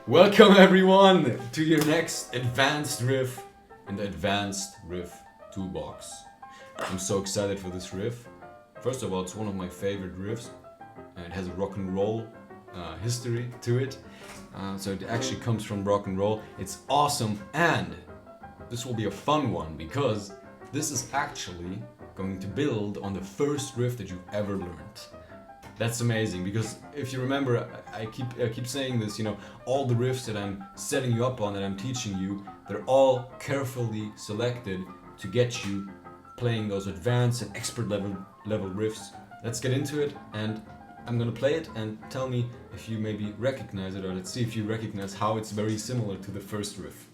Welcome everyone to your next advanced riff in the advanced riff toolbox. I'm so excited for this riff. First of all, it's one of my favorite riffs and it has a rock and roll history to it. So it actually comes from rock and roll. It's awesome, and this will be a fun one because this is actually going to build on the first riff that you've ever learned. That's amazing because if you remember, I keep saying this, all the riffs that I'm setting you up on, that I'm teaching you, they're all carefully selected to get you playing those advanced and expert level riffs. Let's get into it, and I'm gonna play it and tell me if you maybe recognize it, or let's see if you recognize how it's very similar to the first riff.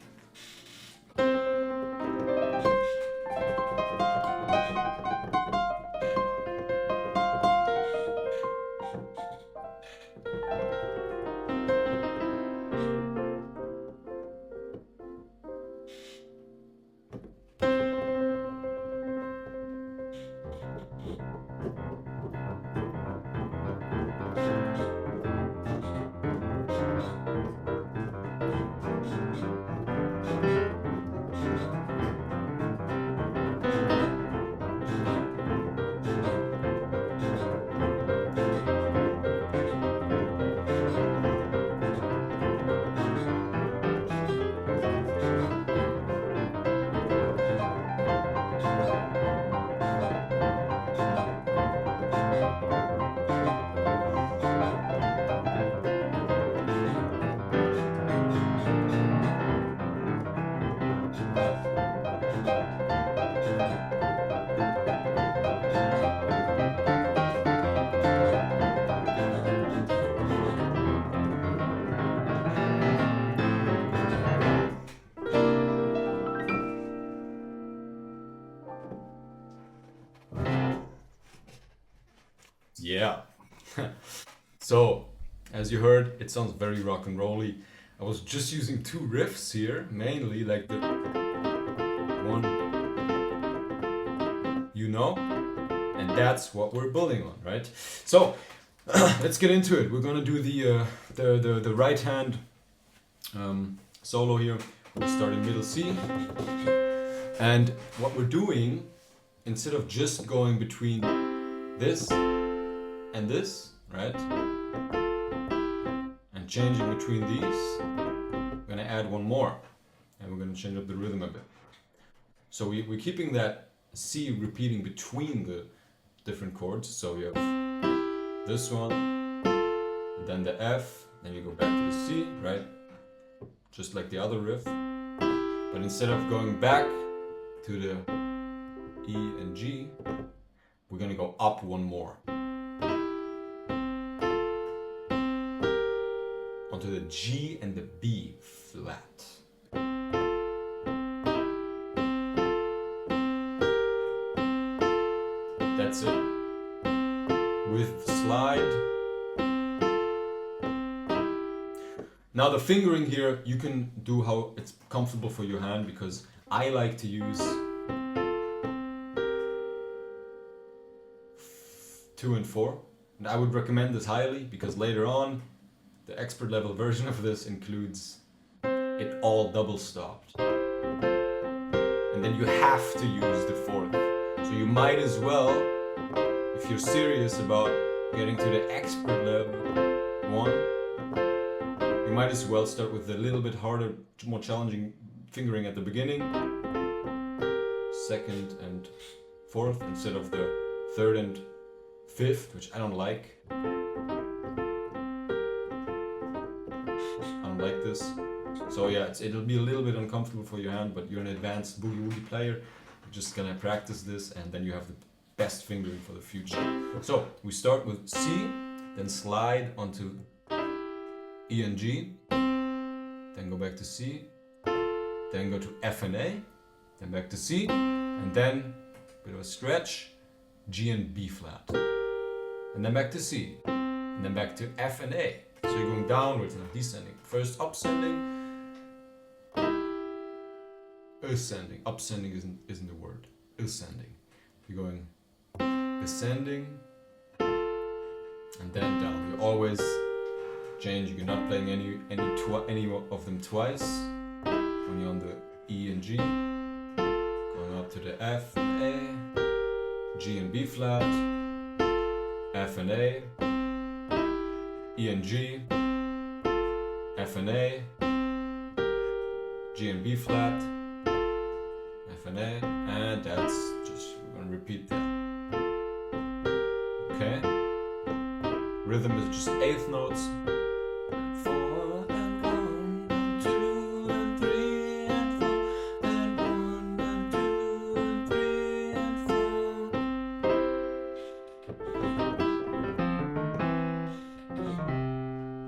Yeah. So, as you heard, it sounds very rock and rolly. I was just using two riffs here, mainly like the one, and that's what we're building on, right? So, let's get into it. We're gonna do the right hand solo here. We're starting middle C, and what we're doing, instead of just going between this and this, right? And changing between these, I'm gonna add one more, and we're gonna change up the rhythm a bit. So we're keeping that C repeating between the different chords. So you have this one, and then the F, then you go back to the C, right? Just like the other riff. But instead of going back to the E and G, we're gonna go up one more. Onto the G and the B flat. That's it. With slide. Now the fingering here, you can do how it's comfortable for your hand, because I like to use 2 and 4. And I would recommend this highly, because later on the expert level version of this includes it all double stopped. And then you have to use the 4th. So you might as well, if you're serious about getting to the expert level 1, you might as well start with a little bit harder, more challenging fingering at the beginning, 2nd and 4th, instead of the 3rd and 5th, which I don't like. Like this. So yeah, it'll be a little bit uncomfortable for your hand, but you're an advanced Boogie Woogie player. You're just gonna practice this, and then you have the best fingering for the future. So we start with C, then slide onto E and G, then go back to C, then go to F and A, then back to C, and then a bit of a stretch, G and B flat, and then back to C, and then back to F and A. So you're going downwards and descending. First upsending, ascending. Upsending isn't the word. Ascending. You're going ascending and then down. You're always change. You're not playing any of them twice. When you're on the E and G, going up to the F and A, G and B flat, F and A, E and G, F and A, G and B flat, F and A, and that's just, we're gonna repeat that. Okay? Rhythm is just eighth notes. 4 and 1 and 2 and 3 and 4 and 1 and 2 and 3 and 4.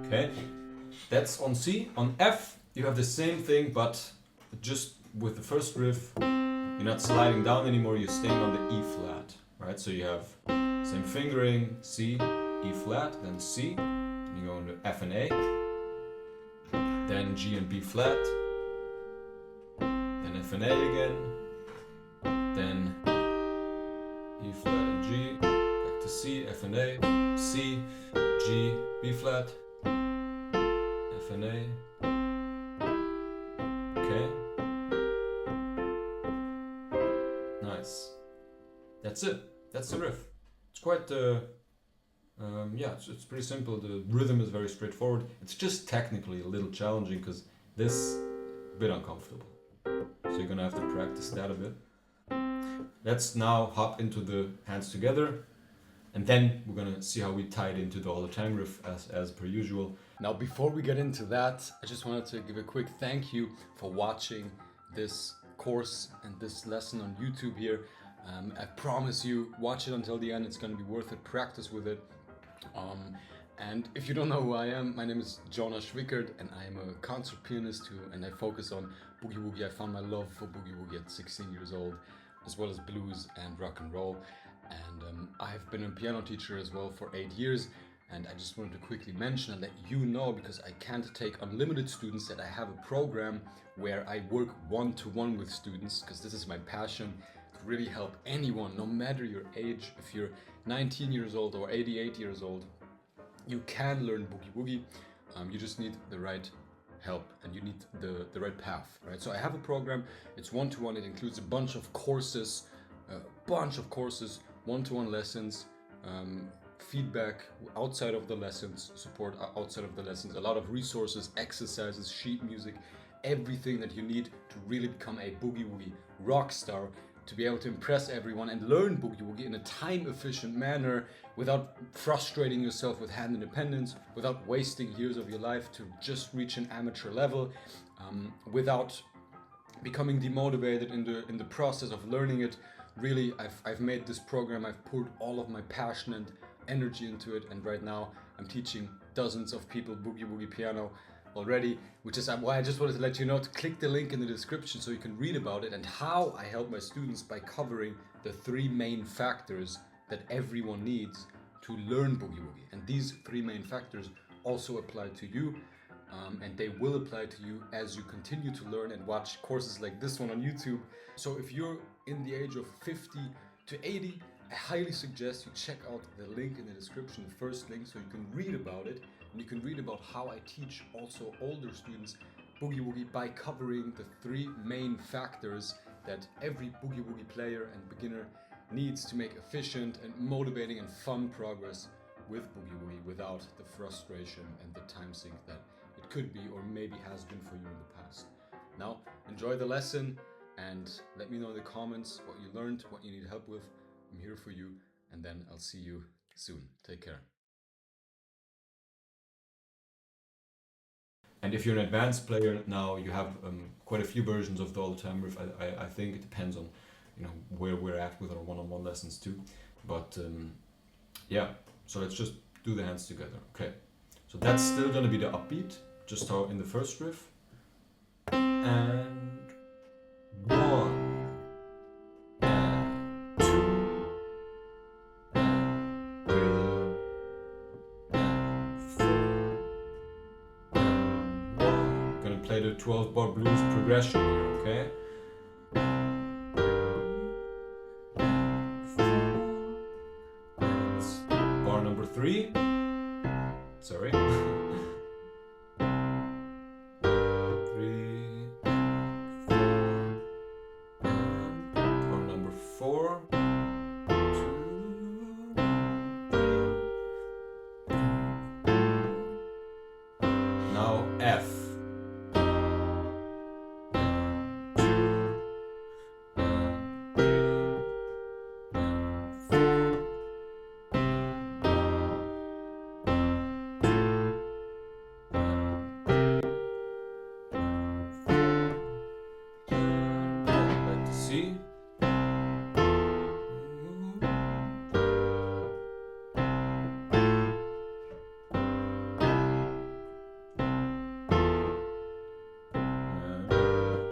Okay, that's on C. On F, you have the same thing, but just with the first riff, you're not sliding down anymore, you're staying on the E flat, right? So you have same fingering, C, E flat, then C, and you go into F and A, then G and B flat, then F and A again, then E flat and G, back to C, F and A, C, G, B flat, F and A. Okay. Nice. That's it. That's the riff. It's quite yeah, it's pretty simple. The rhythm is very straightforward. It's just technically a little challenging because this is a bit uncomfortable. So you're gonna have to practice that a bit. Let's now hop into the hands together, and then we're gonna see how we tie it into the all the time riff as per usual. Now, before we get into that, I just wanted to give a quick thank you for watching this course and this lesson on YouTube here. I promise you, watch it until the end. It's going to be worth it. Practice with it. And if you don't know who I am, my name is Jonah Schwickert, and I am a concert pianist and I focus on Boogie Woogie. I found my love for Boogie Woogie at 16 years old, as well as blues and rock and roll. And I have been a piano teacher as well for 8 years. And I just wanted to quickly mention and let you know, because I can't take unlimited students, that I have a program where I work one-to-one with students, because this is my passion, to really help anyone, no matter your age. If you're 19 years old or 88 years old, you can learn Boogie Woogie. You just need the right help and you need the right path, right? So I have a program, it's one-to-one, it includes a bunch of courses, one-to-one lessons, feedback outside of the lessons, support outside of the lessons, a lot of resources, exercises, sheet music, everything that you need to really become a Boogie Woogie rock star, to be able to impress everyone and learn Boogie Woogie in a time-efficient manner without frustrating yourself with hand independence, without wasting years of your life to just reach an amateur level, without becoming demotivated in the process of learning it. Really, I've made this program, I've poured all of my passion and energy into it, and right now I'm teaching dozens of people Boogie Woogie piano already, which is why I just wanted to let you know to click the link in the description so you can read about it and how I help my students by covering the 3 main factors that everyone needs to learn Boogie Woogie. And these 3 main factors also apply to you, and they will apply to you as you continue to learn and watch courses like this one on YouTube. So if you're in the age of 50 to 80, I highly suggest you check out the link in the description, the first link, so you can read about it, and you can read about how I teach also older students Boogie Woogie by covering the 3 main factors that every Boogie Woogie player and beginner needs to make efficient and motivating and fun progress with Boogie Woogie without the frustration and the time sink that it could be or maybe has been for you in the past. Now, enjoy the lesson and let me know in the comments what you learned, what you need help with. I'm here for you, and then I'll see you soon. Take care. And if you're an advanced player now, you have quite a few versions of the all the time riff. I think it depends on where we're at with our one-on-one lessons too. But yeah, so let's just do the hands together. Okay, so that's still gonna be the upbeat, just how in the first riff. And 1. Play the 12-bar blues progression here, okay? Bar number 3. Sorry. now F. Back to C.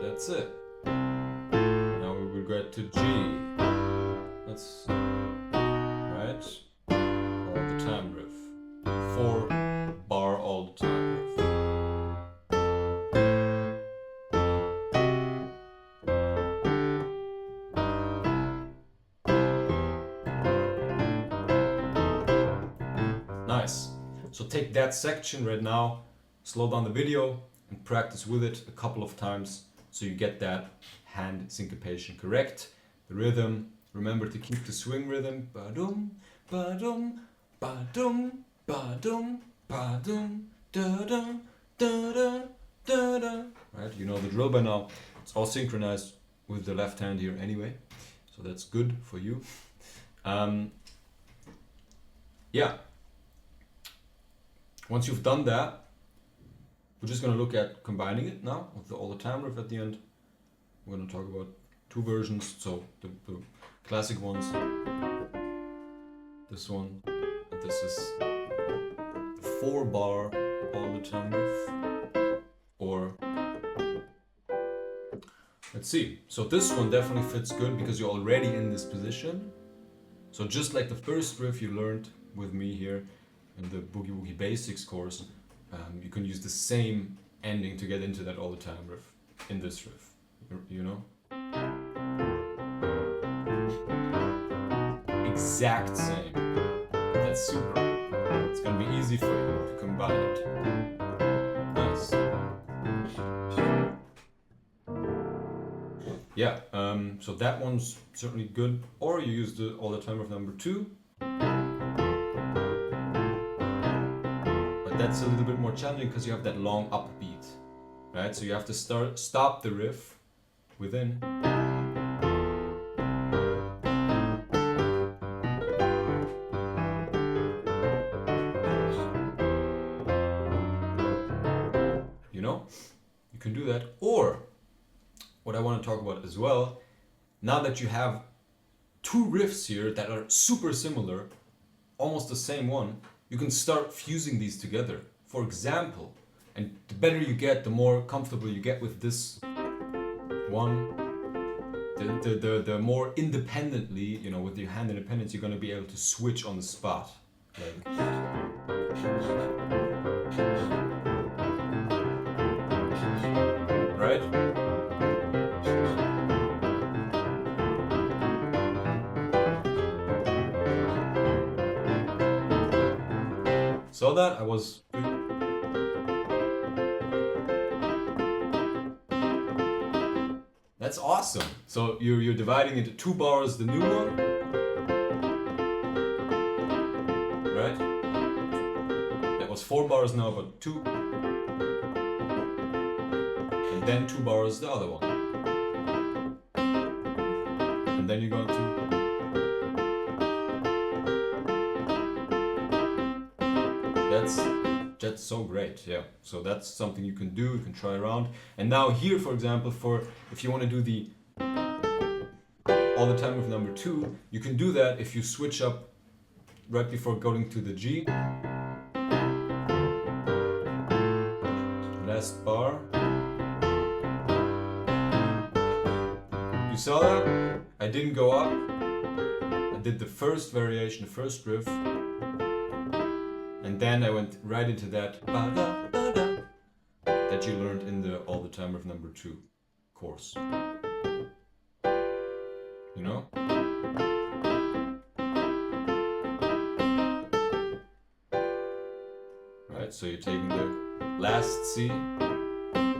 That's it. Now we will get to G. Let's right. All the time riff. 4-bar all the time riff. Nice. So take that section right now, slow down the video, and practice with it a couple of times so you get that hand syncopation correct. The rhythm, remember to keep the swing rhythm. Ba-dum, ba-dum, ba-dum, ba-dum, ba-dum, da-da, da-da, da-da. Right, you know the drill by now. It's all synchronized with the left hand here anyway, so that's good for you. Yeah. Once you've done that, we're just going to look at combining it now with all the time riff at the end. We're going to talk about two versions, so the classic ones, this one, and this is the 4-bar all the time riff, or let's see. So this one definitely fits good because you're already in this position. So just like the first riff you learned with me here in the Boogie Woogie Basics course, you can use the same ending to get into that all the time riff in this riff, you know? Exact same. That's super. It's gonna be easy for you to combine it. Nice. Yeah, so that one's certainly good. Or you use the all the time riff number 2. That's a little bit more challenging because you have that long upbeat, right? So you have to stop the riff within. You know, you can do that. Or what I want to talk about as well, now that you have two riffs here that are super similar, almost the same one, you can start fusing these together. For example, and the better you get, the more comfortable you get with this one, the more independently, you know, with your hand independence, you're gonna be able to switch on the spot. Like, right? Saw that? I was... That's awesome. So you're dividing into 2 bars, the new one, right? That was 4 bars now, but 2. And then 2 bars, the other one. And then you're going to... That's so great, yeah. So that's something you can do, you can try around. And now here, for example, if you want to do the all the time with number 2, you can do that if you switch up right before going to the G. Last bar. You saw that? I didn't go up. I did the first variation, the first riff. And then I went right into that that you learned in the all the time riff number 2 course. You know? Right, so you're taking the last C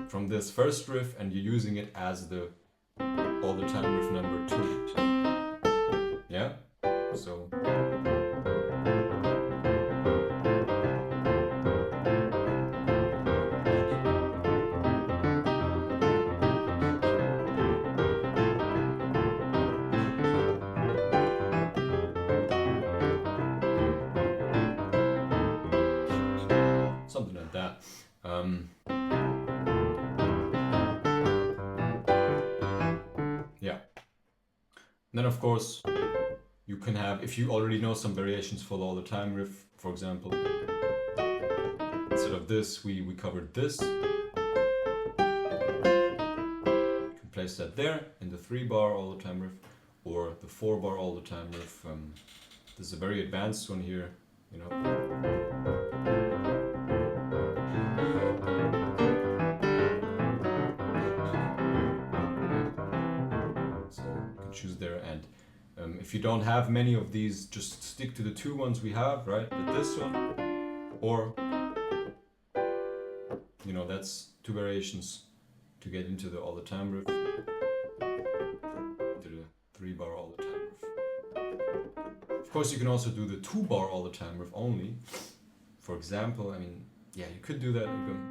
from this first riff and you're using it as the all the time riff number 2. Yeah? So Yeah. Then of course you can have, if you already know some variations for the all the time riff, for example, instead of this we covered this. You can place that there in the 3-bar all the time riff, or the 4-bar all the time riff. This is a very advanced one here, you know. So you can choose there, and if you don't have many of these, just stick to the 2 ones we have, right? This one, or, you know, that's 2 variations to get into the all the time riff, into the 3-bar all the time riff. Of course, you can also do the 2-bar all the time riff only. For example, I mean, yeah, you could do that. You can,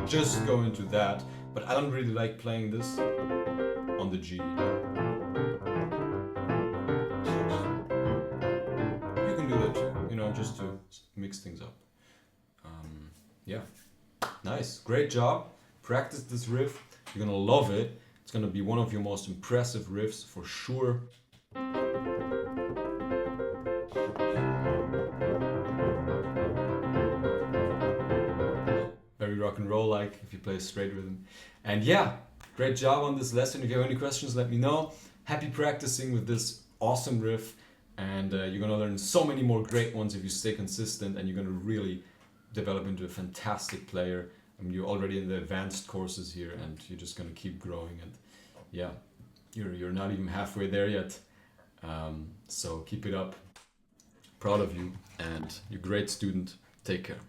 just go into that, but I don't really like playing this on the G. You can do that too, you know, just to mix things up. Yeah, nice, great job. Practice this riff, you're gonna love it. It's gonna be one of your most impressive riffs for sure. Very rock and roll like if you play straight rhythm. And yeah, great job on this lesson. If you have any questions, let me know. Happy practicing with this awesome riff, and you're gonna learn so many more great ones if you stay consistent, and you're gonna really develop into a fantastic player. I mean, you're already in the advanced courses here, and you're just gonna keep growing. And yeah, you're not even halfway there yet. So keep it up. Proud of you, and you're a great student. Take care.